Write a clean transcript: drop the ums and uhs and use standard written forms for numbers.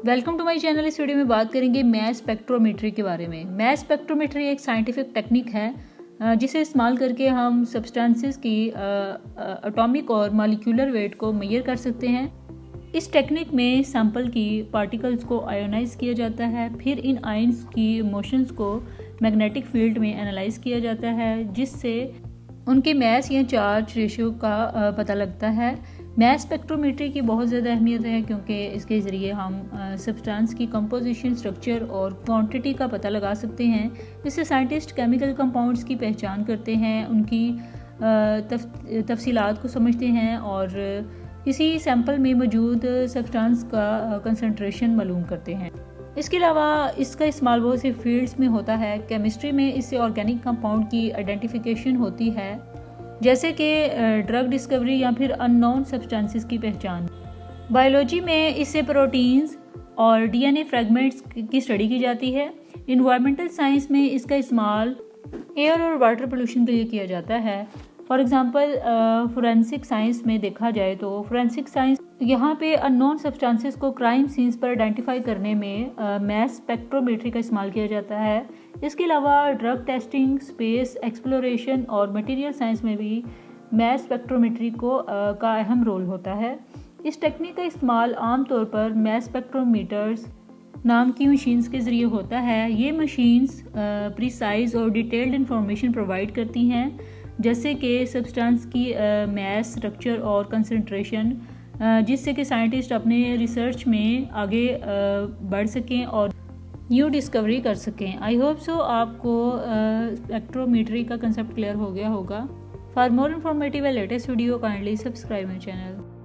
Welcome to my channel. इस video में बात करेंगे मैस स्पेक्ट्रोमेट्री के बारे में। मैस स्पेक्ट्रोमेट्री एक साइंटिफिक टेक्निक है जिसे इस्तेमाल करके हम सब्सटेंसेस की एटॉमिक और मॉलिक्यूलर वेट को मेजर कर सकते हैं। इस टेक्निक में सैंपल की पार्टिकल्स को आयोनाइज किया जाता है, फिर इन आयन्स की मोशंस को मैग्नेटिक फील्ड में एनालाइज किया जाता है, जिससे उनके मैस या चार्ज रेशियो का पता लगता है। मैस स्पेक्ट्रोमेट्री की बहुत ज़्यादा अहमियत है क्योंकि इसके ज़रिए हम सब्सटेंस की कंपोजिशन, स्ट्रक्चर और क्वांटिटी का पता लगा सकते हैं। इससे साइंटिस्ट केमिकल कंपाउंड्स की पहचान करते हैं, उनकी तफसीलात को समझते हैं और किसी सैंपल में मौजूद सब्सटेंस का कंसंट्रेशन मालूम करते हैं। इसके अलावा इसका इस्तेमाल बहुत से फील्ड्स में होता है। केमिस्ट्री में इससे ऑर्गेनिक कंपाउंड की आइडेंटिफिकेशन होती है, जैसे कि ड्रग डिस्कवरी या फिर अननोन सब्सटेंसेस की पहचान। बायोलॉजी में इससे प्रोटीन्स और डीएनए फ्रेगमेंट्स की स्टडी की जाती है। इन्वायरमेंटल साइंस में इसका इस्तेमाल एयर और वाटर पोल्यूशन के लिए किया जाता है। फॉर एग्जांपल फोरेंसिक साइंस में देखा जाए तो फोरेंसिक साइंस यहाँ पे अननोन सब्सटेंसेस को क्राइम सीन्स पर आइडेंटिफाई करने में मैस स्पेक्ट्रोमेट्री का इस्तेमाल किया जाता है। इसके अलावा ड्रग टेस्टिंग, स्पेस एक्सप्लोरेशन और मटेरियल साइंस में भी मैस स्पेक्ट्रोमेट्री का अहम रोल होता है। इस टेक्निक का इस्तेमाल आमतौर पर मैस स्पेक्ट्रोमीटर्स नाम की मशीन्स के ज़रिए होता है। ये मशीन्स प्रिसाइज और डिटेल्ड इंफॉर्मेशन प्रोवाइड करती हैं, जैसे कि सब्सटेंस की मैस, स्ट्रक्चर और कंसंट्रेशन, जिससे कि साइंटिस्ट अपने रिसर्च में आगे बढ़ सकें और न्यू डिस्कवरी कर सकें। आई होप सो आपको स्पेक्ट्रोमेट्री का कंसेप्ट क्लियर हो गया होगा। For more informative and latest video kindly subscribe my channel.